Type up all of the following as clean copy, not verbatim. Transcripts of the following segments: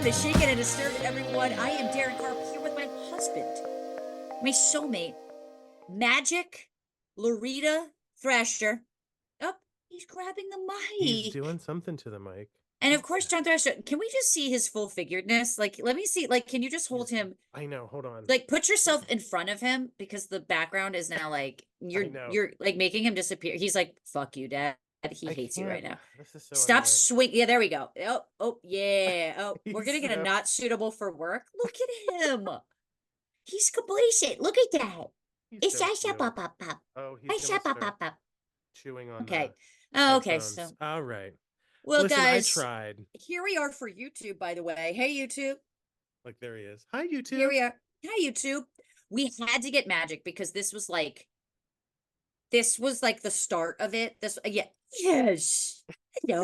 to Shake It and Disturb It, everyone. I am Daryn Carp here with my husband, my soulmate, Magic Loretta Thrasher. Oh, he's grabbing the He's mic. doing something to the mic. And of course, John Thrasher, can we just see his full figuredness? Like, let me see. Like, can you just hold him? I know. Hold on. Like, put yourself in front of him because the background is now like I you're know. you're like making him disappear. He's like, "Fuck you, Dad." He I hates you right can't. now. This is so Stop annoying. swing. Yeah, there we go. Oh, yeah. Oh, we're He's gonna get a so. not suitable for work. Look at him. He's complacent. Look at that. He's It's so a shop cute. up up up. Oh, he's A gonna shop up start up up. chewing on the Okay. Oh, okay. headphones. So, All right. well, Listen, I guys, tried. here we are for YouTube, by the way. Hey, YouTube. Like there he is. Hi, Here YouTube. we are. Hi, YouTube. We had to get magic because this was like the start of it. This, yeah. Yes. How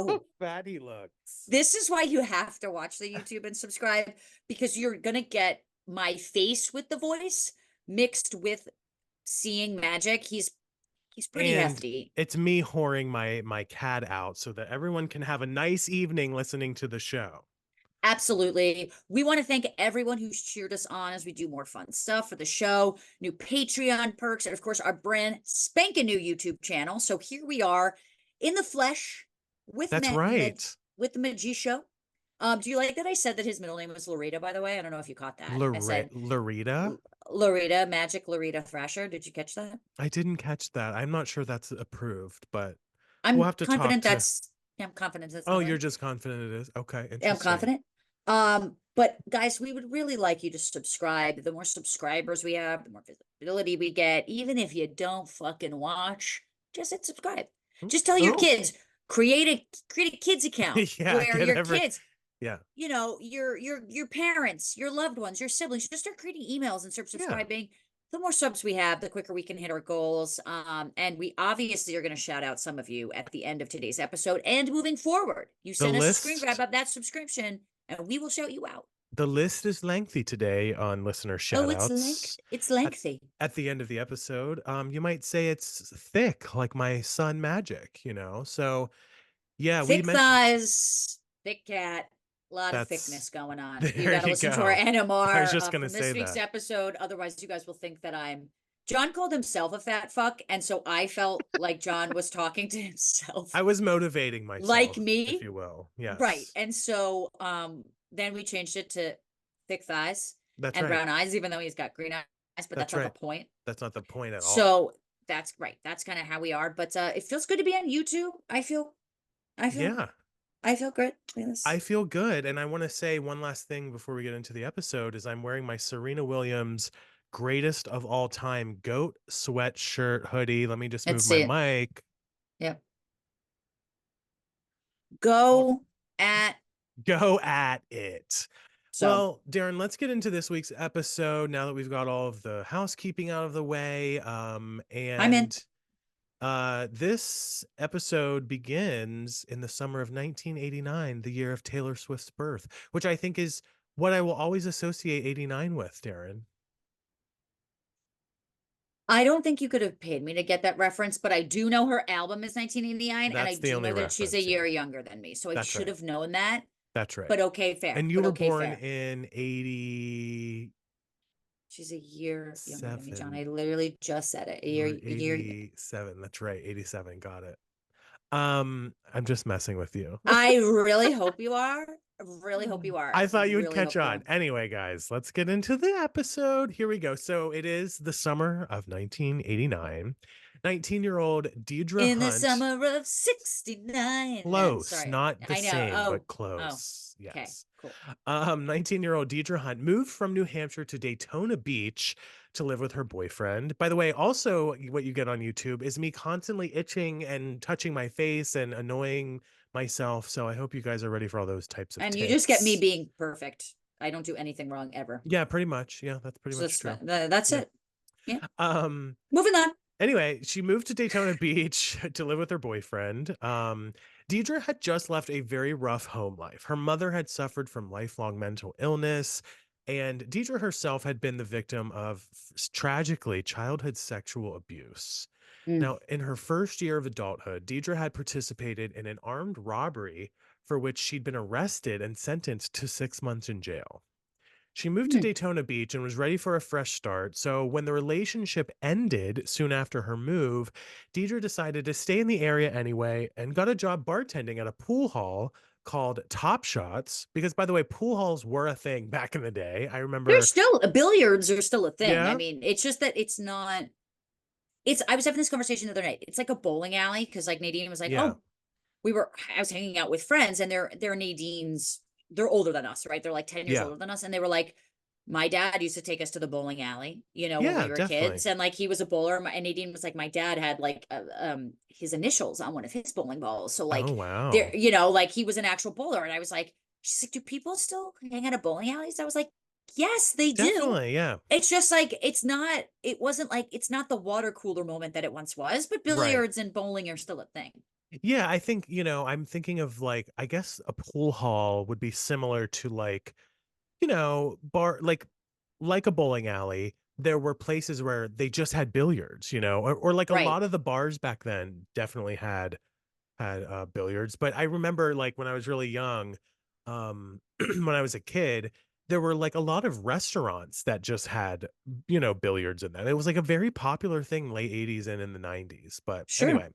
No. fat he looks. This is why you have to watch the YouTube and subscribe because you're gonna get my face with the voice mixed with seeing magic. He's pretty And hefty. it's me whoring my cat out so that everyone can have a nice evening listening to the show. Absolutely. We want to thank everyone who's cheered us on as we do more fun stuff for the show, new Patreon perks, and of course our brand spanking new YouTube channel. So here we are in the flesh with That's right. with the Magi show. Do you like that I said that his middle name was Loretta, by the way? I don't know if you caught that. I said Loretta? Loretta, Magic Loretta Thrasher. Did you catch that? I didn't catch that. I'm not sure that's approved, but we'll I'm have to talk confident to. that's I'm confident that's the Oh, you're way. just confident it is? Okay, I'm interesting. confident. But guys, we would really like you to subscribe. The more subscribers we have, the more visibility we get. Even if you don't fucking watch, just hit subscribe. Mm, Just tell your kids, create a kids account yeah, where get your every. kids, Yeah, your parents, your loved ones, your siblings, just start creating emails and start yeah. subscribing. The more subs we have, the quicker we can hit our goals. And we obviously are going to shout out some of you at the end of today's episode and moving forward. You The send us a screen grab list. of that subscription and we will shout you out. The list is lengthy today on listener Oh, shoutouts. it's At, lengthy. at the end of the episode, you might say it's thick, like my son Magic. So yeah, we Thick mentioned thighs, thick cat, a lot of that's thickness going on. You there got to you listen to our go. I was NMR just gonna from this say week's that. episode. Otherwise, you guys will think that I'm. John called himself a fat fuck. And so I felt like John was talking to himself I was motivating like myself, if me. you will. Right. Yes. And so then we changed it to thick thighs That's and right. brown eyes, even though he's got green eyes, but that's That's not the right. point. That's not the point at all. So that's right. That's kind of how we are. But it feels good to be on YouTube. I feel Yeah. I feel good. I Yes. feel good. And I want to say one last thing before we get into the episode is I'm wearing my Serena Williams greatest of all time goat sweatshirt hoodie. Let me just Let's move my see it. mic. Yep. All Go at Go at it. so Well, Daryn, let's get into this week's episode now that we've got all of the housekeeping out of the way. I'm in. And this episode begins in the summer of 1989, the year of Taylor Swift's birth, which I think is what I will always associate 89 with, Daryn. I don't think you could have paid me to get that reference, but I do know her album is 1989, and I That's the do only know that she's a reference. Yeah, year younger than me. So I that's should right. have known that. That's right. But okay, fair. And you But were okay, born fair. in 87 She's a year younger than me, John. I literally just said it. A year. 87. That's right. 87. Got it. I'm just messing with you. I really hope you are. I really hope you are. I thought you would Really catch hope you on. are. Anyway, guys, let's get into the episode. Here we go. So it is the summer of 1989. 19-year-old Deidre In the Hunt, summer of 69. close, Sorry. not the I know. same, but Oh, close. okay, Yes. cool. 19-year-old Deidre Hunt moved from New Hampshire to Daytona Beach to live with her boyfriend. By the way, also what you get on YouTube is me constantly itching and touching my face and annoying myself. So I hope you guys are ready for all those types of And you just get me ticks. being perfect. I don't do anything wrong ever. Yeah, pretty much. Yeah, that's pretty So much true. that's Yeah. it. Yeah. Um, Moving on. Anyway, she moved to Daytona Beach to live with her boyfriend. Deidre had just left a very rough home life. Her mother had suffered from lifelong mental illness, and Deidre herself had been the victim of tragically childhood sexual abuse. Mm. Now, in her first year of adulthood, Deidre had participated in an armed robbery for which she'd been arrested and sentenced to 6 months in jail. She moved to Hmm. Daytona Beach and was ready for a fresh start. So when the relationship ended soon after her move, Deidre decided to stay in the area anyway and got a job bartending at a pool hall called Top Shots. Because, by the way, pool halls were a thing back in the day. I There's remember, still billiards are still a thing. I yeah, mean, it's just that it's not. It's. I was having this conversation the other night. It's like a bowling alley because like Nadine was like, yeah, "Oh, I was hanging out with friends and they're Nadine's, they're older than us, right? They're like 10 years yeah, older than us. And they were like, my dad used to take us to the bowling alley, when yeah, we were definitely. kids. And like he was a bowler. And Nadine was like, my dad had like his initials on one of his bowling balls. So Oh, like wow. like he was an actual bowler. And I was like, she's like, do people still hang out at bowling alleys? I was like, yes, they do. Definitely. Yeah. It's just like it wasn't like it's not the water cooler moment that it once was, but Right. billiards and bowling are still a thing. Yeah. I think, I'm thinking of like, I guess a pool hall would be similar to like, bar like a bowling alley. There were places where they just had billiards, or like a Right. lot of the bars back then definitely had billiards. But I remember like when I was really young, when I was a kid, there were like a lot of restaurants that just had, billiards in them. It was like a very popular thing late 80s and in the 90s. But Sure.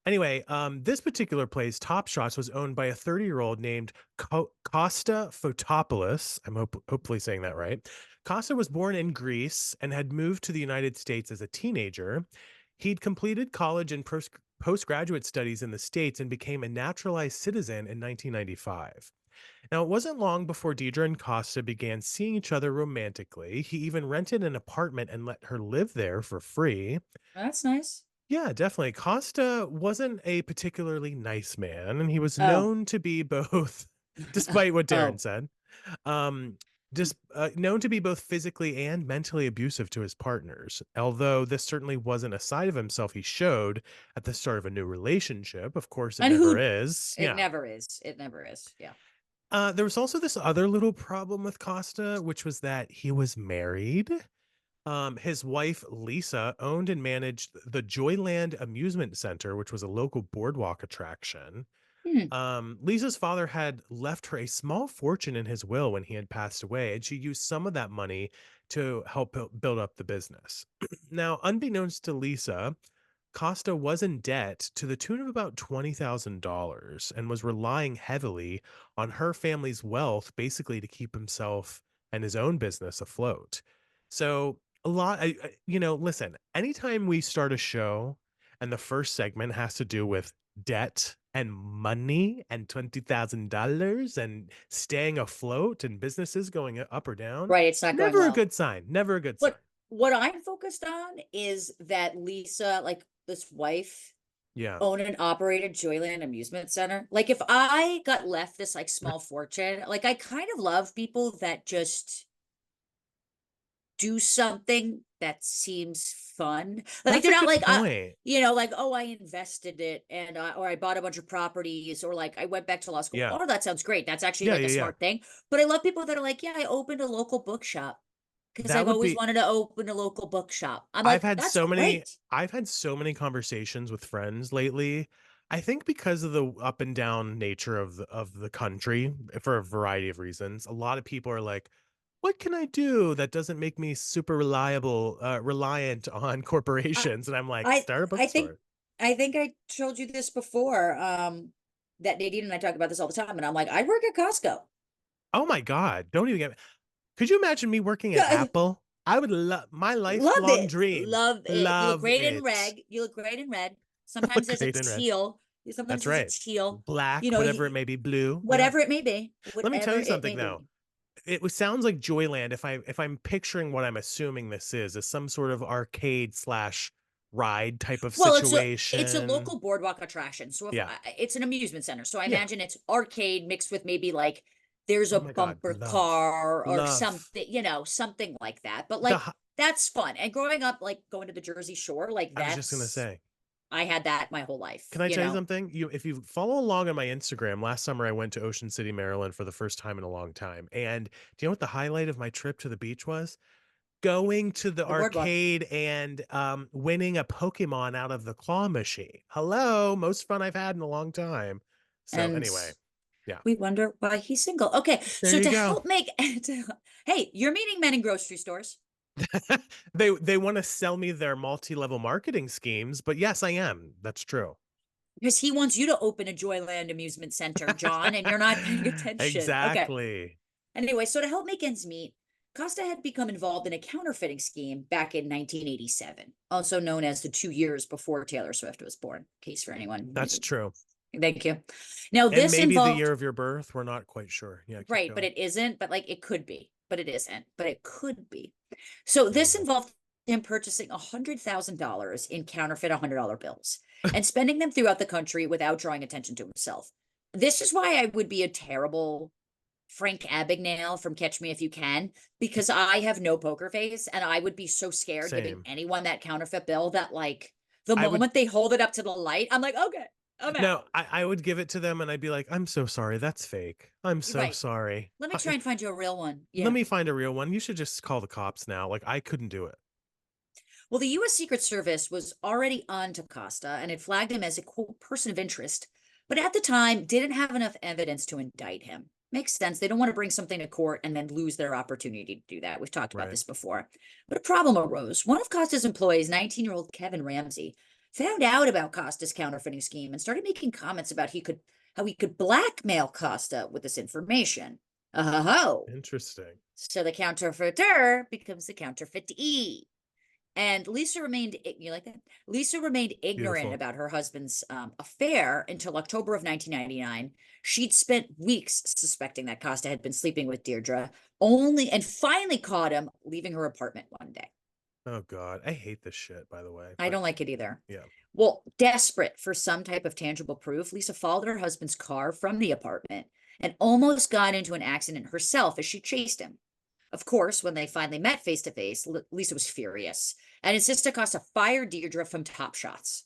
anyway, this particular place, Top Shots, was owned by a 30-year-old named Kosta Fotopoulos. I'm hopefully saying that right. Costa was born in Greece and had moved to the United States as a teenager. He'd completed college and postgraduate studies in the States and became a naturalized citizen in 1995. Now, it wasn't long before Deidre and Costa began seeing each other romantically. He even rented an apartment and let her live there for free. That's nice. Yeah, definitely. Costa wasn't a particularly nice man, and he was Oh. known to be both, despite what Daryn Oh. said, um, just known to be both physically and mentally abusive to his partners. Although this certainly wasn't a side of himself he showed at the start of a new relationship. Of course, it And never who is. it Yeah. never is. It never is. Yeah. There was also this other little problem with Costa, which was that he was married. His wife, Lisa, owned and managed the Joyland Amusement Center, which was a local boardwalk attraction. Hmm. Lisa's father had left her a small fortune in his will when he had passed away, and she used some of that money to help build up the business. Now, unbeknownst to Lisa, Costa was in debt to the tune of about $20,000 and was relying heavily on her family's wealth basically to keep himself and his own business afloat. So, listen, anytime we start a show and the first segment has to do with debt and money and $20,000 and staying afloat and businesses going up or down, Right. It's not going never a well. good sign. Never a good sign. What I'm focused on is that Lisa, like this wife, Yeah. owned and operated Joyland Amusement Center. Like if I got left this like small fortune, like I kind of love people that just do something that seems fun. Like That's they're a not good like point. like oh I invested it and or I bought a bunch of properties or like I went back to law school. Yeah. Oh, that sounds great. That's actually Yeah, like a yeah, yeah. smart thing. But I love people that are like, yeah, I opened a local bookshop because That I've would always be wanted to open a local bookshop. I'm I've like, had that's so many great. I've had so many conversations with friends lately. I think because of the up and down nature of the country for a variety of reasons. A lot of people are like, "What can I do that doesn't make me super reliant on I corporations?" And I'm like, I "Start a I think bookstore." I think I told you this before. That Nadine and I talk about this all the time, and I'm like, I work at Costco. Oh my god, don't even get me. Could you imagine me working at Yeah, Apple? I would love my love lifelong it. dream. Love it. You look Love great in it. red. You look great in red. Look Sometimes there's a great in red. teal. That's Sometimes there's a right. teal. Black, whatever it He, may be, blue. Yeah. whatever it may be. Let me tell Whatever you it something may though. be. Sounds like Joyland, if I'm picturing what I'm assuming this is some sort of arcade slash ride type of Well, it's a situation. local boardwalk attraction. So if Yeah. it's an amusement center. So I Yeah. imagine it's arcade mixed with maybe like there's a Oh my God. bumper Love. car or Love. something, something like that. But The like that's fun. And growing up, like going to the Jersey Shore, like I was just gonna that's say. I had that my whole Can life, I tell you something? If you follow along on my Instagram, last summer I went to Ocean City, Maryland for the first time in a long time. And do you know what the highlight of my trip to the beach was? Going to the the boardwalk. arcade and winning a Pokemon out of the claw machine. Hello, most fun I've had in a long time. So And anyway, Yeah. We wonder why he's single. Okay, There so you to go. help make, hey, you're meeting men in grocery stores They want to sell me their multi-level marketing schemes, but yes, I am. That's true. because he wants you to open a Joyland amusement center, John, and you're not paying attention. Okay. Exactly. Anyway, so to help make ends meet, Costa had become involved in a counterfeiting scheme back in 1987, also known as the 2 years before Taylor Swift was born. Case for anyone. That's true. Thank you. Now, And this maybe the involved, year of your birth, we're not quite sure. Yeah, keep right, but going. it isn't, but like it could be, but it isn't, but it could be. So There you this go. involved him purchasing $100,000 in counterfeit $100 bills and spending them throughout the country without drawing attention to himself. This is why I would be a terrible Frank Abagnale from Catch Me If You Can, because I have no poker face and I would be so scared giving Same. anyone that counterfeit bill that like the I would moment they hold it up to the light, I'm like, okay, I'm no, out. I would give it to them and I'd be like, I'm so sorry. That's fake. I'm You're so right. sorry. Let me try and find you a real one. Let Yeah. me find a real one. You should just call the cops now. Like I couldn't do it. Well, the US Secret Service was already on to Costa and had flagged him as a quote person of interest, but at the time didn't have enough evidence to indict him. Makes sense. They don't want to bring something to court and then lose their opportunity to do that. We've talked about Right. this before. But a problem arose. One of Costa's employees, 19-year-old Kevin Ramsey, found out about Costa's counterfeiting scheme and started making comments about how he could blackmail Costa with this information. Oh, Interesting. so the counterfeiter becomes the counterfeitee. And Lisa remained, you like that? Lisa remained ignorant Beautiful. about her husband's affair until October of 1999. She'd spent weeks suspecting that Costa had been sleeping with Deirdre, only and finally caught him leaving her apartment one day. Oh God. I hate this shit, by the way. I But don't like it either. yeah. Well, desperate for some type of tangible proof, Lisa followed her husband's car from the apartment and almost got into an accident herself as she chased him. Of course, when they finally met face to face, Lisa was furious and insisted Costa fire Deirdre from Top Shots.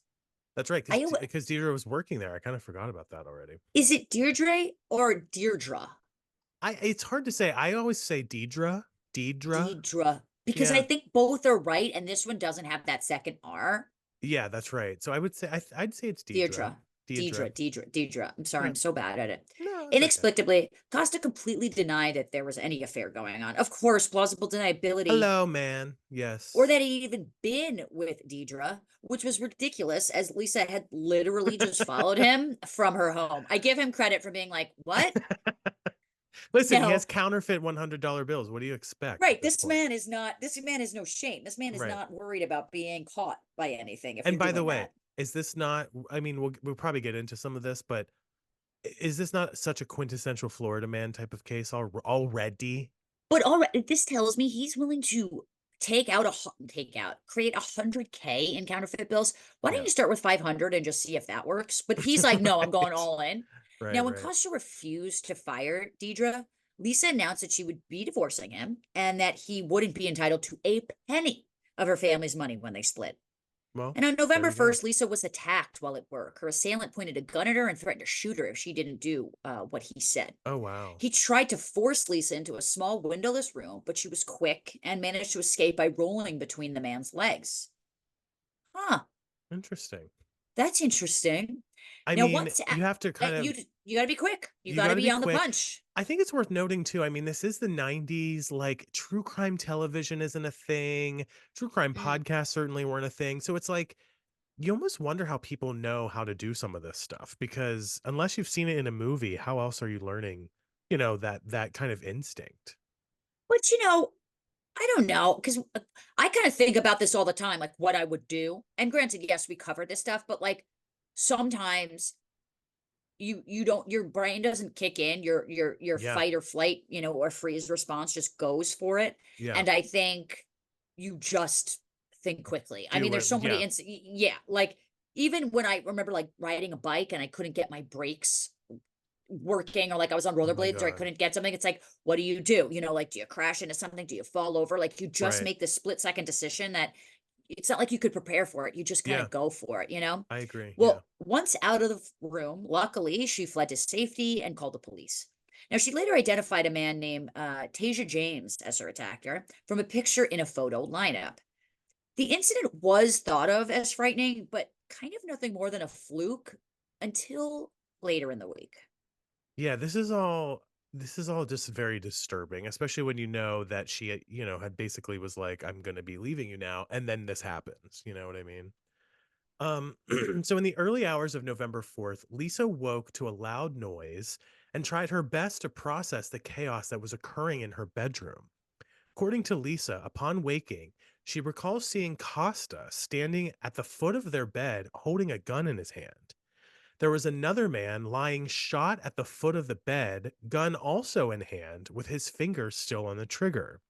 That's right. I Because Deidre was working there. I kind of forgot about that already. Is it Deirdre or Deirdre? It's hard to say. I always say Deidre. Deidre. Deidre. Because I Yeah. think both are right, and this one doesn't have that second R. Yeah, that's right. So I would say I'd say it's Deidre. Deirdre. Deidre. Deidre. I'm sorry, Yeah. I'm so bad at it. No, it's okay. Inexplicably, Costa completely denied that there was any affair going on. Of course, plausible deniability, Hello, man. or Yes. that he'd even been with Deidre, which was ridiculous, as Lisa had literally just followed him from her home. I give him credit for being like, what? Listen, he has No, counterfeit $100 bills. What do you expect at right. this point? This man is no shame. This man is Right. not worried about being caught by anything if And you're by the doing way, that. is this not I mean, we'll probably get into some of this, but is this not such a quintessential Florida man type of case already? But all right, this tells me he's willing to create 100K in counterfeit bills. Why don't Yeah. you start with 500 and just see if that works? But he's like, no, I'm going Right. all in. Right, Now, when right. Costa refused to fire Deidre, Lisa announced that she would be divorcing him and that he wouldn't be entitled to a penny of her family's money when they split. Well, And on there November you go. 1st, Lisa was attacked while at work. Her assailant pointed a gun at her and threatened to shoot her if she didn't do what he said. Oh, wow. He tried to force Lisa into a small windowless room, but she was quick and managed to escape by rolling between the man's legs. Huh, Interesting. that's interesting. I Now, mean, you have to kind you of you got to be quick. You you got to gotta be be on the quick. punch. I think it's worth noting too, I mean, this is the '90s, like, true crime television isn't a thing, true crime Mm. podcasts certainly weren't a thing, so it's like, you almost wonder how people know how to do some of this stuff, because unless you've seen it in a movie, how else are you learning, that kind of instinct? But I don't know because I kind of think about this all the time, like what I would do. And granted, yes, we covered this stuff, but like sometimes you don't your brain doesn't kick in your Yeah, fight or flight or freeze response just goes for it, yeah. and I think you just think quickly. I Do mean, there's what so many yeah. yeah, like even when I remember like riding a bike and I couldn't get my brakes working, or like I was on Oh my rollerblades or I god. couldn't get something, it's like, what do you do? Like, do you crash into something? Do you fall over? Like, you just Right. make this split-second decision that it's not like you could prepare for it. You just kind Yeah, of go for it? I agree, yeah. Well, once out of the room, luckily, she fled to safety and called the police. Now, she later identified a man named Tasia James as her attacker from a picture in a photo lineup. The incident was thought of as frightening, but kind of nothing more than a fluke until later in the week. Yeah, this is all just very disturbing, especially when you know that she, had basically was like, "I'm gonna be leaving you now," and then this happens, you know what I mean? Um, so in the early hours of November 4th, Lisa woke to a loud noise and tried her best to process the chaos that was occurring in her bedroom. According to Lisa, upon waking, she recalls seeing Costa standing at the foot of their bed holding a gun in his hand. There was another man lying shot at the foot of the bed, gun also in hand, with his fingers still on the trigger.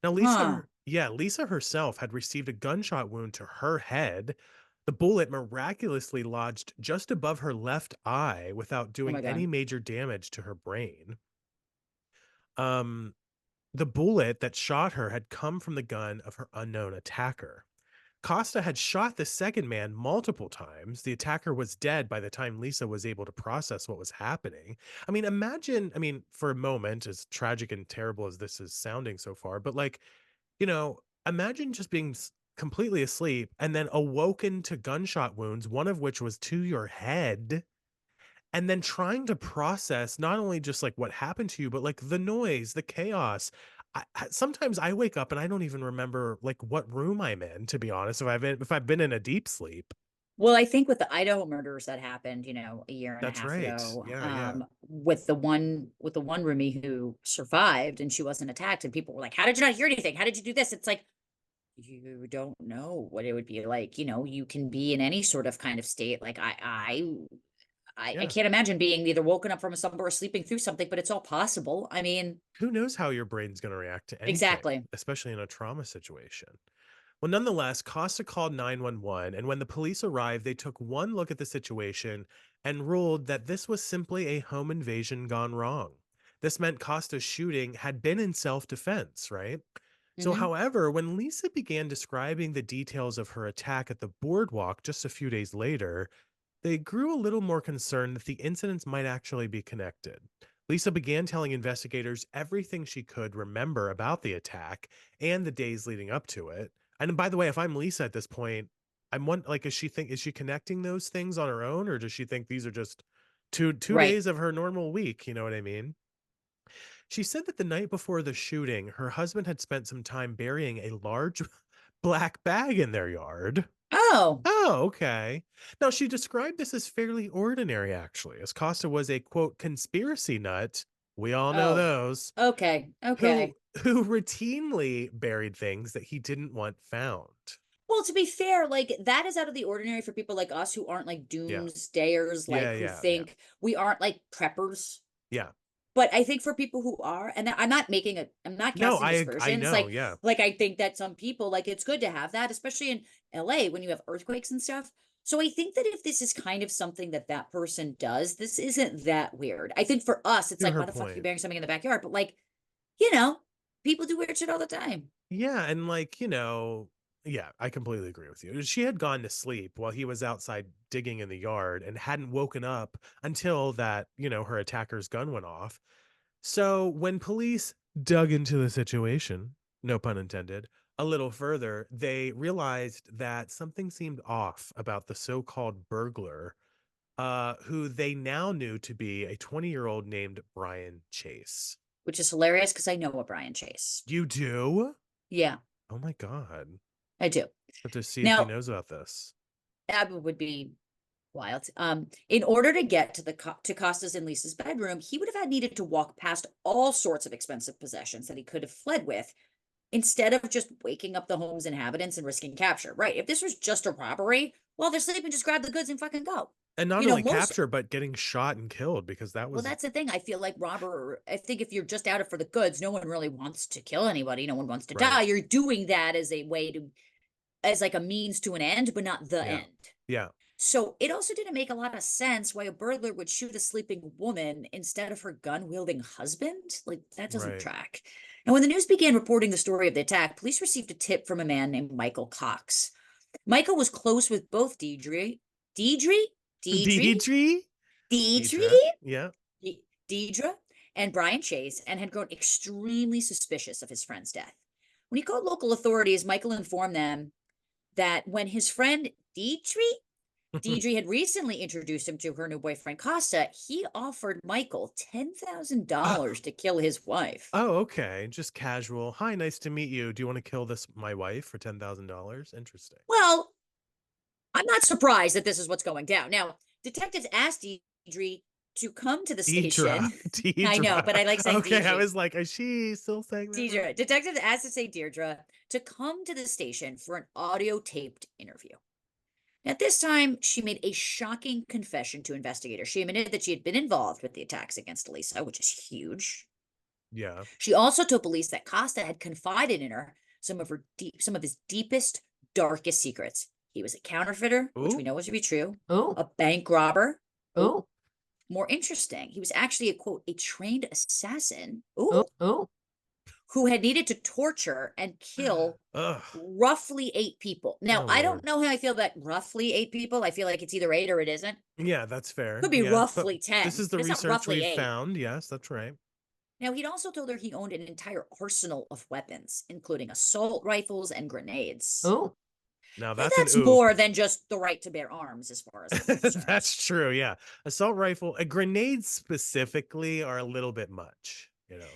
Now, Huh. Lisa herself had received a gunshot wound to her head. The bullet miraculously lodged just above her left eye without Oh doing my any God. major damage to her brain. Um, the bullet that shot her had come from the gun of her unknown attacker. Costa had shot the second man multiple times. The attacker was dead by the time Lisa was able to process what was happening. For a moment, as tragic and terrible as this is sounding so far, but like, imagine just being completely asleep and then awoken to gunshot wounds, one of which was to your head, and then trying to process not only just like what happened to you, but like the noise, the chaos. Sometimes I wake up and I don't even remember like what room I'm in, to be honest, if I've been in a deep sleep. Well, I think with the Idaho murders that happened, a year and a That's half right. ago, Yeah, yeah. with the one roomie who survived and she wasn't attacked, and people were like, "How did you not hear anything? How did you do this?" It's like you don't know what it would be like. You can be in any sort of kind of state. Like I Yeah. can't imagine being either woken up from a slumber or sleeping through something, but it's all possible. I mean, Who knows how your brain's going to react to anything, exactly. especially in a trauma situation. Well, nonetheless, Costa called 911, and when the police arrived, they took one look at the situation and ruled that this was simply a home invasion gone wrong. This meant Costa's shooting had been in self defense, right? So, Hmm. however, when Lisa began describing the details of her attack at the boardwalk just a few days later, they grew a little more concerned that the incidents might actually be connected. Lisa began telling investigators everything she could remember about the attack and the days leading up to it. And by the way, if I'm Lisa at this point, is she connecting those things on her own, or does she think these are just two Right. days of her normal week? You know what I mean? She said that the night before the shooting, her husband had spent some time burying a large black bag in their yard. Oh, Oh, okay. Now, she described this as fairly ordinary, actually, as Costa was a quote conspiracy nut. We all know oh, those okay, who okay. who routinely buried things that he didn't want found. Well, to be fair, like that is out of the ordinary for people like us who aren't like Yeah, doomsdayers, yeah, like who yeah, yeah, think we aren't like preppers. yeah. But I think for people who are, and I'm not No, casting I aspersions. know. Yeah, Like I think that some people like it's good to have that, especially in LA when you have earthquakes and stuff. So I think that if this is kind of something that that person does, this isn't that weird. I think for us, it's to like, her why the fuck are you point. burying something in the backyard? But like, you know, people do weird shit all the time. Yeah, and yeah, I completely agree with you. She had gone to sleep while he was outside digging in the yard and hadn't woken up until her attacker's gun went off. So when police dug into the situation, no pun intended, a little further, they realized that something seemed off about the so-called burglar, who they now knew to be a 20-year-old named Brian Chase. Which is hilarious because I know a Brian Chase. You do? Yeah, Oh my God. I do. Have to see if he Now, knows about this. that would be wild. In order to get to to Costa's and Lisa's bedroom, he would have had needed to walk past all sorts of expensive possessions that he could have fled with instead of just waking up the home's inhabitants and risking capture. Right. If this was just a robbery, well, they're sleeping, just grab the goods and fucking go. And not only Most capture, but getting shot and killed because that well, was that's the thing. I feel like I think if you're just out for the goods, no one really wants to kill anybody. No one wants to right. die. You're doing that as a way to, as like a means to an end, but not the Yeah. end. Yeah. So it also didn't make a lot of sense why a burglar would shoot a sleeping woman instead of her gun wielding husband. Like that doesn't Right. track. And when the news began reporting the story of the attack, police received a tip from a man named Michael Cox. Michael was close with both Deidre, Deidre, Deidre? Deidre? Deidre, Yeah. Deidre, and Brian Chase, and had grown extremely suspicious of his friend's death. When he called local authorities, Michael informed them that when his friend Deidre Deidre had recently introduced him to her new boyfriend, Kosta. He offered Michael $10,000 to kill his wife. Oh, okay. Just casual. Hi, nice to meet you. Do you want to kill my wife for $10,000? Interesting. Well, I'm not surprised that this is what's going down. Now, detectives asked Deidre to come to the Deidre. station. I know, but Deidre. I like saying Okay, I Deidre. was like, is she still saying that wrong? Deidre. Detectives asked to say Deirdre to come to the station for an audio taped interview. At this time, she made a shocking confession to investigators. She admitted that she had been involved with the attacks against Elisa, which is huge. Yeah. She also told police that Costa had confided in her some of his deepest, darkest secrets. He was a counterfeiter, which we Ooh. know is to be true, Oh, a bank robber. oh, More interesting, he was actually a quote, a trained assassin. oh. Who had needed to torture and kill Ugh. roughly 8 people. Now, Oh, I Lord. don't know how I feel about roughly 8 people. I feel like it's either 8 or it isn't. Yeah, that's fair. Could be Yeah. But roughly 10, this is the but it's not research roughly we've 8. found. Yes, that's right. Now, he'd also told her he owned an entire arsenal of weapons, including assault rifles and grenades. Oh, Now And that's an that's oop. more than just the right to bear arms, as far as I'm concerned. That's true. Yeah. Assault rifle, grenades specifically are a little bit much.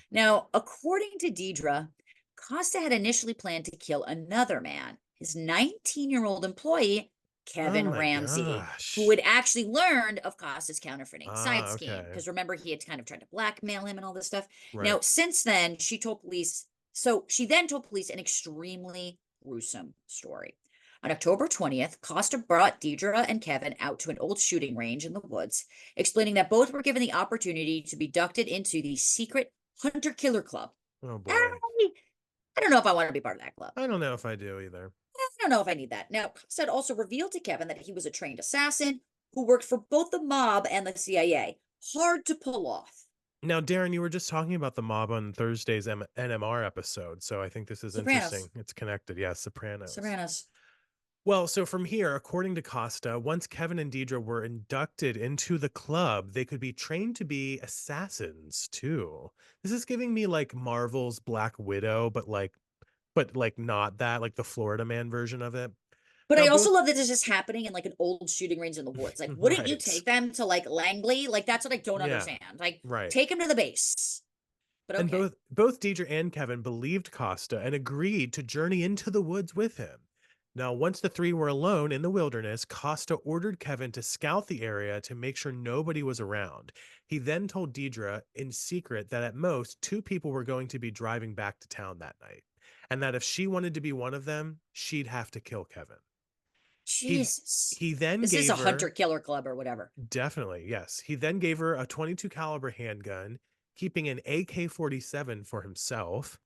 Now, according to Deidre, Costa had initially planned to kill another man, his 19-year-old employee, Oh Kevin my Ramsey, who gosh. had actually learned of Costa's counterfeiting side Ah, scheme. okay. Because remember, he had kind of tried to blackmail him and all this stuff. Right. Now, since then, she then told police an extremely gruesome story. On October 20th, Costa brought Deidre and Kevin out to an old shooting range in the woods, explaining that both were given the opportunity to be inducted into the secret Hunter Killer Club. Oh boy. I don't know if I want to be part of that club. I don't know if I do either. I don't know if I need that. Now, Costa also revealed to Kevin that he was a trained assassin who worked for both the mob and the CIA. Hard to pull off. Now, Daryn, you were just talking about the mob on Thursday's NMR episode, so I think this is Sopranos. interesting. It's connected. Yeah, Sopranos. Sopranos. Well, so from here, according to Costa, once Kevin and Deidre were inducted into the club, they could be trained to be assassins too. This is giving me like Marvel's Black Widow, but like not that, like the Florida Man version of it. But Now I also both love that this is happening in like an old shooting range in the woods. Like, wouldn't you right. take them to like Langley? Like, that's what I don't Yeah, understand. Like, right. take them to the base. But And okay. both Deidre and Kevin believed Costa and agreed to journey into the woods with him. Now, once the three were alone in the wilderness, Costa ordered Kevin to scout the area to make sure nobody was around. He then told Deidre in secret that at most 2 people were going to be driving back to town that night, and that if she wanted to be one of them, she'd have to kill Kevin. He Jesus. he then This is a gave hunter her killer club or whatever. definitely, yes. He then gave her a 22 caliber handgun, keeping an AK-47 for himself.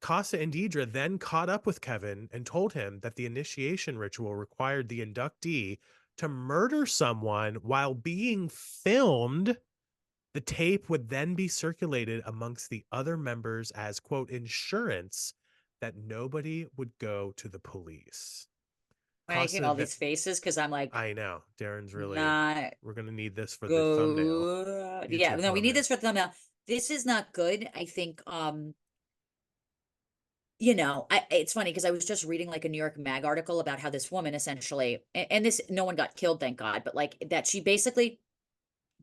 Kosta and Deidre then caught up with Kevin and told him that the initiation ritual required the inductee to murder someone while being filmed. The tape would then be circulated amongst the other members as, quote, insurance that nobody would go to the police. Making Costa, all these faces because I'm like, I know, Darren's really, not we're going to need this for the thumbnail, good. Yeah, YouTube no, we need thumbnail. this for the thumbnail. This is not good. I think it's funny because I was just reading like a New York Mag article about how this woman essentially, and this no one got killed, thank God, but like that she basically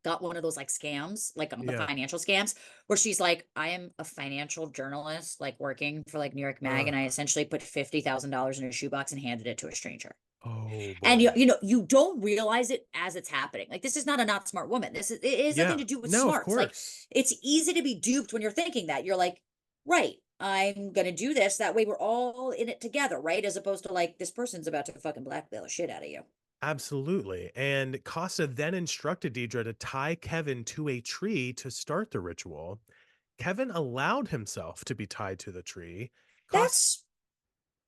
got one of those like scams, like the Yeah. financial scams, where she's like, I am a financial journalist, like working for like New York Mag, Ugh. and I essentially put $50,000 in a shoebox and handed it to a stranger. Oh And boy. you don't realize it as it's happening. Like this is not a not smart woman. It has nothing Yeah. to do with No, of smarts. Like course. it's easy to be duped when you're thinking that. You're like, right, I'm gonna do this. That way we're all in it together, right? As opposed to like this person's about to fucking blackmail the shit out of you. Absolutely. And Costa then instructed Deidre to tie Kevin to a tree to start the ritual. Kevin allowed himself to be tied to the tree. Costa, That's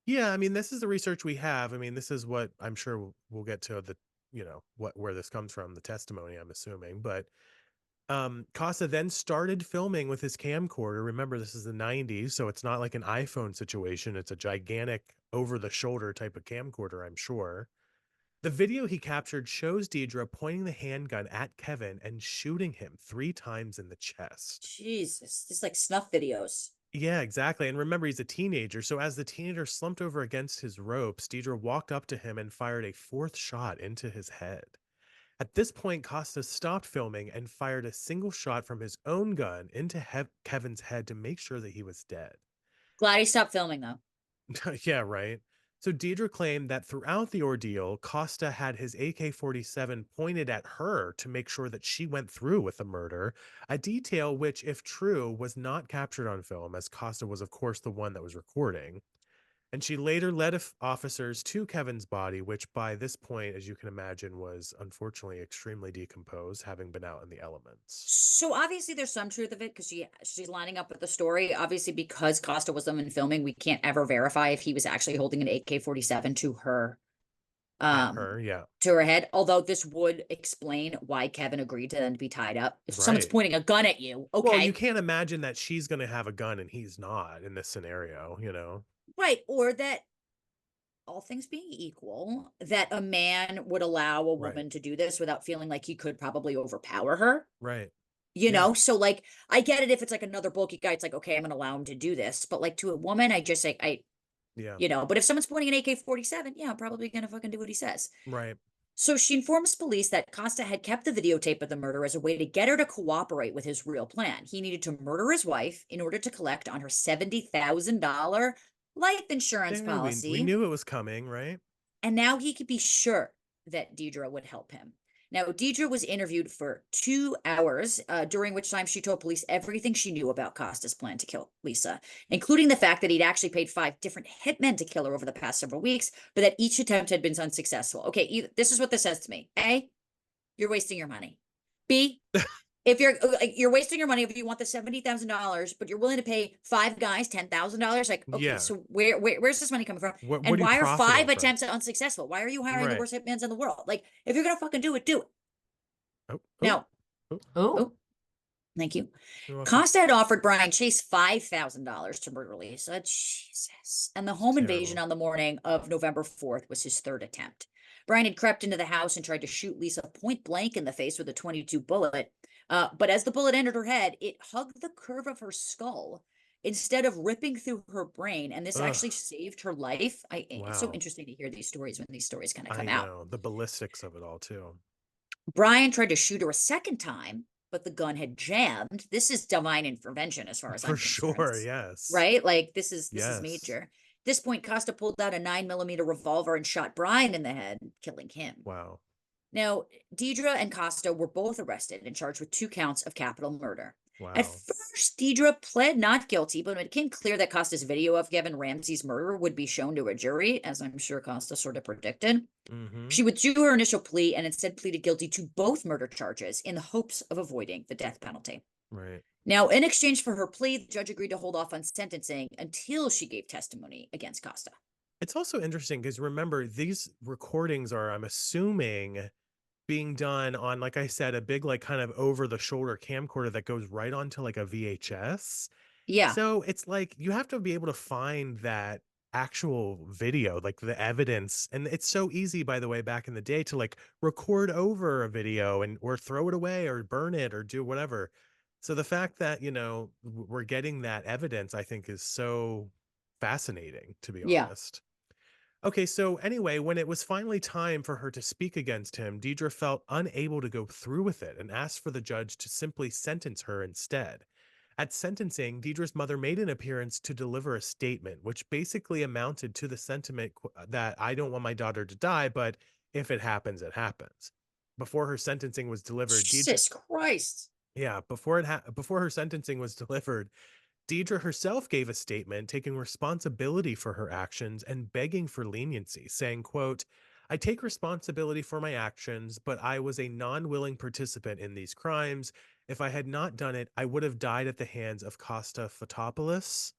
yeah, I mean, this is the research we have. I mean, this is what I'm sure we'll get to where this comes from, the testimony, I'm assuming. But Costa then started filming with his camcorder. Remember, this is the 90s, so it's not like an iPhone situation. It's a gigantic over the shoulder type of camcorder, I'm sure. The video he captured shows Deidre pointing the handgun at Kevin and shooting him 3 times in the chest. Jesus. It's like snuff videos. Yeah, exactly. And remember, he's a teenager. So as the teenager slumped over against his ropes, Deidre walked up to him and fired a fourth shot into his head. At this point, Costa stopped filming and fired a single shot from his own gun into Kevin's head to make sure that he was dead. Glad he stopped filming though. Yeah, right. So Deidre claimed that throughout the ordeal, Costa had his AK-47 pointed at her to make sure that she went through with the murder, a detail which, if true, was not captured on film, as Costa was, of course, the one that was recording. And she later led officers to Kevin's body, which by this point, as you can imagine, was unfortunately extremely decomposed, having been out in the elements. So obviously there's some truth of it because she's lining up with the story. Obviously, because Costa was the one filming, we can't ever verify if he was actually holding an AK-47 At um her, yeah. to her head. Although this would explain why Kevin agreed to then be tied up. If someone's Right. pointing a gun at you, Well, you okay. can't imagine that she's going to have a gun and he's not in this scenario, Right. Or that all things being equal, that a man would allow a Right. woman to do this without feeling like he could probably overpower her. Right. You Yeah. know, so like I get it if it's like another bulky guy, it's like, okay, I'm gonna allow him to do this. But like to a woman, I just like Yeah. but if someone's pointing an AK-47, yeah, I'm probably gonna fucking do what he says. Right. So she informs police that Costa had kept the videotape of the murder as a way to get her to cooperate with his real plan. He needed to murder his wife in order to collect on her $70,000 life insurance There we policy. knew it was coming, right? And now he could be sure that Deidre would help him. Now, Deidre was interviewed for 2 hours, during which time she told police everything she knew about Costa's plan to kill Lisa, including the fact that he'd actually paid 5 different hitmen to kill her over the past several weeks, but that each attempt had been unsuccessful. Okay, this is what this says to me. A, you're wasting your money. B, if you're wasting your money if you want the $70,000, but you're willing to pay 5 guys $10,000, like, okay, Yeah. so where's this money coming from? What And are you why are profiting five from? attempts unsuccessful? Why are you hiring the Right. worst hitmans in the world? Like, if you're gonna fucking do it, do it. Oh, oh, Now, oh, Oh, oh, thank you. you're welcome. Costa had offered Brian Chase $5,000 to murder Lisa. Jesus. And the home invasion Terrible. on the morning of November 4th was his third attempt. Brian had crept into the house and tried to shoot Lisa point blank in the face with a 22 bullet. But as the bullet entered her head, it hugged the curve of her skull instead of ripping through her brain. And this Ugh. actually saved her life. It's so Wow. interesting to hear these stories when these stories kind of I come out. know. The ballistics of it all too. Brian tried to shoot her a second time, but the gun had jammed. This is divine intervention as far as For I'm concerned. sure, yes. Right? Like this is Yes. major. At this point, Costa pulled out a 9mm revolver and shot Brian in the head, killing him. Wow. Now, Deidre and Costa were both arrested and charged with 2 counts of capital murder. At Wow. first, Deidre pled not guilty, but when it became clear that Costa's video of Gavin Ramsey's murder would be shown to a jury, as I'm sure Costa sort of predicted, Mm-hmm. she withdrew her initial plea and instead pleaded guilty to both murder charges in the hopes of avoiding the death penalty. Right. Now, in exchange for her plea, the judge agreed to hold off on sentencing until she gave testimony against Costa. It's also interesting because remember, these recordings are, I'm assuming, being done on, like I said, a big, like kind of over the shoulder camcorder that goes right onto like a VHS. Yeah, So it's like you have to be able to find that actual video, like the evidence. And it's so easy, by the way, back in the day to like record over a video and or throw it away or burn it or do whatever. So the fact that, we're getting that evidence, I think is so fascinating, to be yeah. honest. Okay, so anyway, when it was finally time for her to speak against him, Deidre felt unable to go through with it and asked for the judge to simply sentence her instead. At sentencing, Deidre's mother made an appearance to deliver a statement, which basically amounted to the sentiment that I don't want my daughter to die, but if it happens, it happens. Before her sentencing was delivered, Deidre, Jesus Christ. yeah, before her sentencing was delivered, Deidre herself gave a statement taking responsibility for her actions and begging for leniency, saying, quote, I take responsibility for my actions, but I was a non-willing participant in these crimes. If I had not done it, I would have died at the hands of Kosta Fotopoulos.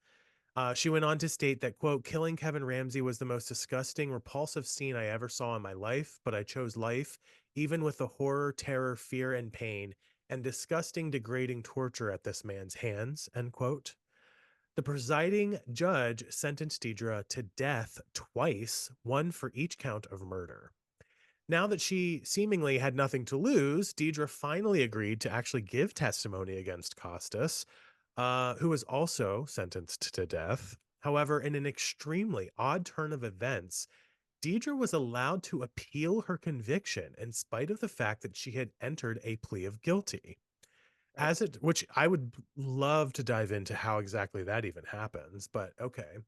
She went on to state that, quote, killing Kevin Ramsey was the most disgusting, repulsive scene I ever saw in my life, but I chose life, even with the horror, terror, fear, and pain, and disgusting, degrading torture at this man's hands, end quote. The presiding judge sentenced Deidre to death twice, one for each count of murder. Now that she seemingly had nothing to lose, Deidre finally agreed to actually give testimony against Costas. who was also sentenced to death. However, in an extremely odd turn of events, Deidre was allowed to appeal her conviction in spite of the fact that she had entered a plea of guilty. Right. Which I would love to dive into how exactly that even happens, but okay.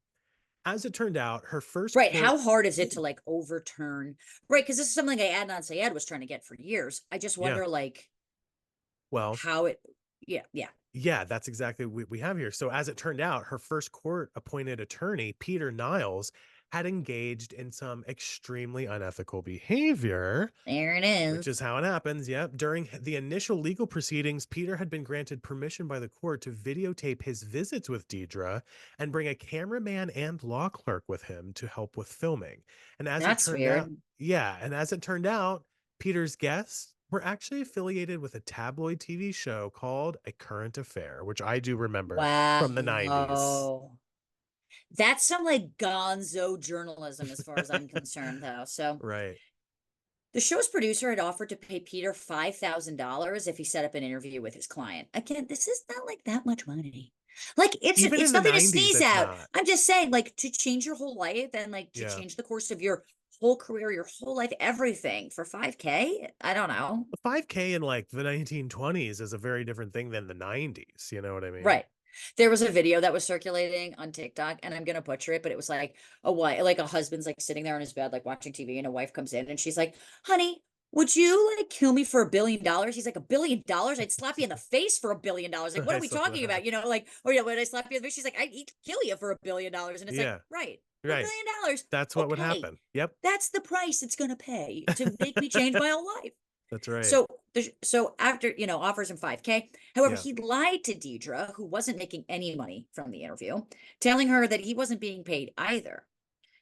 As it turned out, her first Right. court, How hard is it to like overturn? Right. Because this is something I Adnan Syed was trying to get for years. I just yeah, wonder, like, well, how it, yeah, yeah. yeah, that's exactly what we have here. So, as it turned out, her first court appointed attorney, Peter Niles, had engaged in some extremely unethical behavior, There it which is is. how it happens. Yep. During the initial legal proceedings, Peter had been granted permission by the court to videotape his visits with Deidre and bring a cameraman and law clerk with him to help with filming. And as it That's turned out, weird. yeah, and as it turned out, Peter's guests were actually affiliated with a tabloid TV show called A Current Affair, which I do remember from the 90s. Wow. That's some like gonzo journalism as far as I'm concerned, though. So Right. the show's producer had offered to pay Peter $5,000 if he set up an interview with his client. Again, this is not like that much money. Like Even in it's the nothing to 90s, sneeze it's at. not. I'm just saying, like, to change your whole life and like to Yeah. change the course of your whole career, your whole life, everything for 5K. I don't know. 5K in like the 1920s is a very different thing than the 90s. You know what I mean? Right. There was a video that was circulating on TikTok, and I'm gonna butcher it, but it was like a wife, like a husband's like sitting there on his bed, like watching TV, and a wife comes in and she's like, "Honey, would you like kill me for $1 billion?" He's like, $1 billion? I'd slap you in the face for $1 billion. Like, what I are we saw talking that. about? You know, like, or yeah, when I slap you in the face, she's like, I'd kill you for $1 billion. And it's like, Yeah. right, for a Right. billion dollars, That's what would okay. happen. Yep. That's the price it's gonna pay to make me change my whole life. That's right. So so after, offers him 5K. However, Yeah. he lied to Deidre, who wasn't making any money from the interview, telling her that he wasn't being paid either.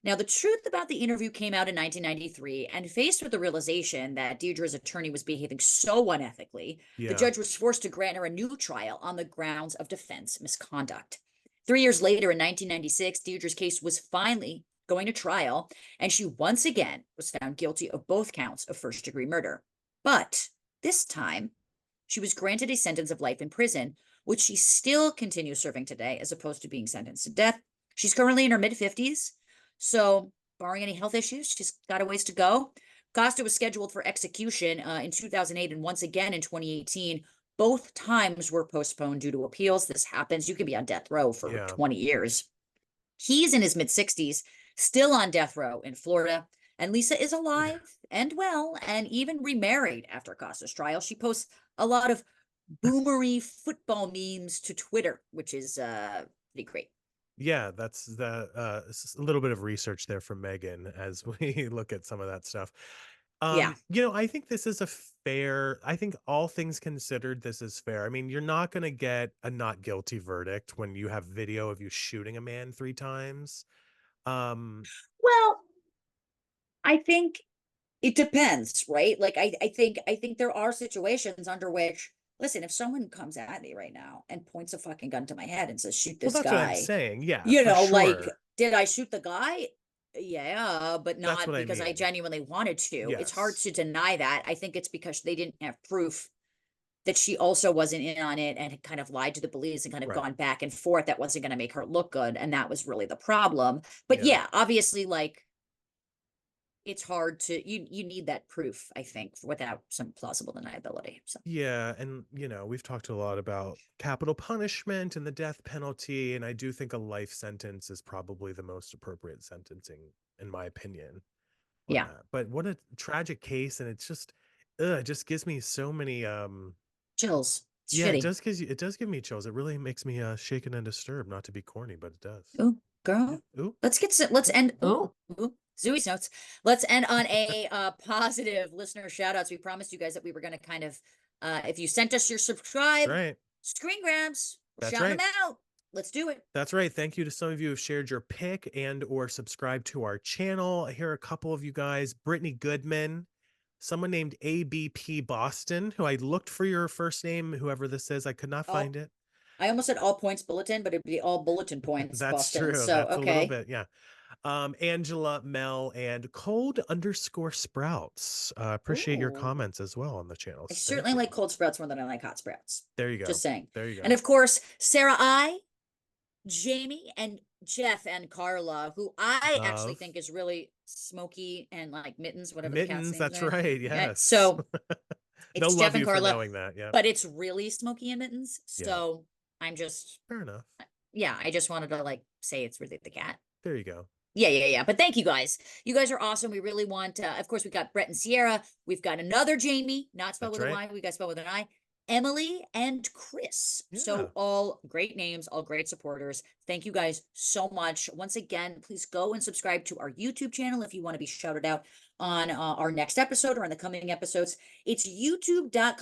Now, the truth about the interview came out in 1993, and faced with the realization that Deidre's attorney was behaving so unethically, the Yeah. judge was forced to grant her a new trial on the grounds of defense misconduct. 3 years later, in 1996, Deidre's case was finally going to trial, and she once again was found guilty of both counts of first-degree murder. But this time, she was granted a sentence of life in prison, which she still continues serving today, as opposed to being sentenced to death. She's currently in her mid 50s. So, barring any health issues, she's got a ways to go. Costa was scheduled for execution in 2008 and once again in 2018. Both times were postponed due to appeals. This happens. You can be on death row for Yeah. 20 years. He's in his mid 60s, still on death row in Florida. And Lisa is alive and well and even remarried after Costa's trial. She posts a lot of boomery football memes to Twitter, which is pretty great. Yeah, that's a little bit of research there from Megan as we look at some of that stuff. Yeah. I think this is I think all things considered, this is fair. I mean, you're not going to get a not guilty verdict when you have video of you shooting a man 3 times. Um, Well, I think it depends, right? Like I think there are situations under which, listen, if someone comes at me right now and points a fucking gun to my head and says, shoot well, this that's what I'm guy, saying. Yeah, for like, sure. did I shoot the guy? Yeah, but That's not what I because I mean. genuinely wanted to. It's hard Yes. to deny that. I think it's because they didn't have proof that she also wasn't in on it and had kind of lied to the police and kind of Right. gone back and forth. That wasn't going to make her look good. And that was really the problem. But Yeah. yeah, obviously, like, it's hard to, you need that proof, I think, without some plausible deniability. So Yeah, and we've talked a lot about capital punishment and the death penalty, and I do think a life sentence is probably the most appropriate sentencing, in my opinion, on yeah, that. But what a tragic case, and it's just, it just gives me so many. chills. It's Yeah, shitty. it does give me chills. It really makes me shaken and disturbed. Not to be corny, but it does. Oh, Yeah. girl. Ooh. Let's Ooh. end. Ooh. Zooey's notes. Let's end on a positive listener shout outs. We promised you guys that we were going to kind of, if you sent us your That's subscribe right. screen grabs, we're That's shouting right. them out. Let's do it. That's right. Thank you to some of you who've shared your pick and or subscribed to our channel. Here are a couple of you guys. Brittany Goodman, someone named ABP Boston, who I looked for your first name, whoever this is. I could not find All, it. I almost said all points bulletin, but it'd be all bulletin points, That's Boston. true. So, That's a little okay. bit, yeah. Angela, Mel, and cold_sprouts. Appreciate your Ooh. comments as well on the I channels. Thank certainly you. like cold sprouts more than I like hot sprouts. There you go. Just saying. There you And go. of course, Sarah, Jamie, and Jeff and Carla, who I actually Love. think is really Smoky and like Mittens, whatever the cat's Mittens, names that's are. right. Okay, Yes. so They'll it's Jeff love and you for Carla, knowing that. Yeah. but it's really Smoky and Mittens. Yeah. So I'm just, Fair enough. yeah, I just wanted to like say it's really the cat. There you go. Yeah. But thank you guys. You guys are awesome. We really want, of course, we got Brett and Sierra. We've got another Jamie, not spelled That's with a right. Y. We got spelled with an I. Emily and Chris. Yeah. So all great names, all great supporters. Thank you guys so much. Once again, please go and subscribe to our YouTube channel if you want to be shouted out on our next episode or in the coming episodes. It's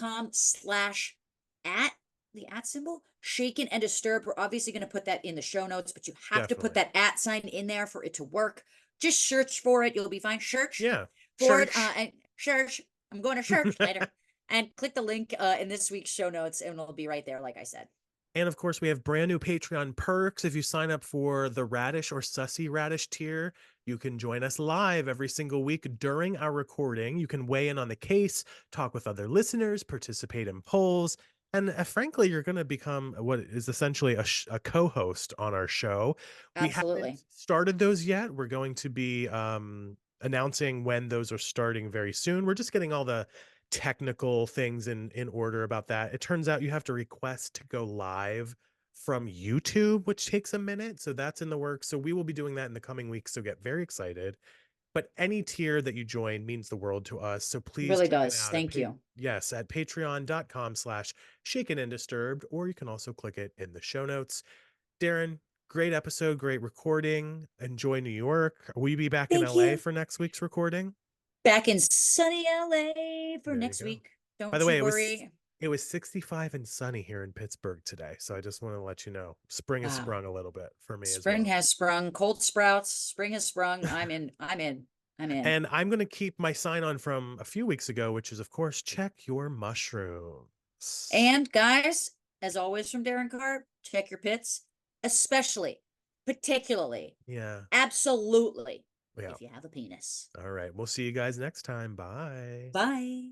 youtube.com/at the at symbol shaken and disturbed. We're obviously going to put that in the show notes, but you have to put Definitely. that at sign in there for it to work. Just search for it. You'll be fine. Search Yeah. for it. Church. And search. I'm going to search later. And click the link in this week's show notes, and it'll be right there, like I said. And of course, we have brand new Patreon perks. If you sign up for the Radish or Sussy Radish tier, you can join us live every single week during our recording. You can weigh in on the case, talk with other listeners, participate in polls, and frankly, you're going to become what is essentially a co-host on our show. We haven't Absolutely. started those yet. We're going to be announcing when those are starting very soon. We're just getting all the technical things in order about that. It turns out you have to request to go live from YouTube, which takes a minute. So that's in the works. So we will be doing that in the coming weeks. So get very excited. But any tier that you join means the world to us. So please Really check it does. out at Thank you. yes, at patreon.com/shaken and disturbed, or you can also click it in the show notes. Daryn, great episode, great recording. Enjoy New York. Will you be back in Thank LA you. for next week's recording? Back in sunny LA for There you next go. week. By the Don't you way, worry. it was 65 and sunny here in Pittsburgh today. So I just want to let you know, spring has Wow. sprung a little bit for me as Spring well. has sprung. Cold sprouts. Spring has sprung. I'm in. I'm in. I'm in. And I'm going to keep my sign on from a few weeks ago, which is, of course, check your mushrooms. And guys, as always from Daryn Carp, check your pits, especially, particularly, Yeah. absolutely, Yeah. if you have a penis. All right. We'll see you guys next time. Bye. Bye.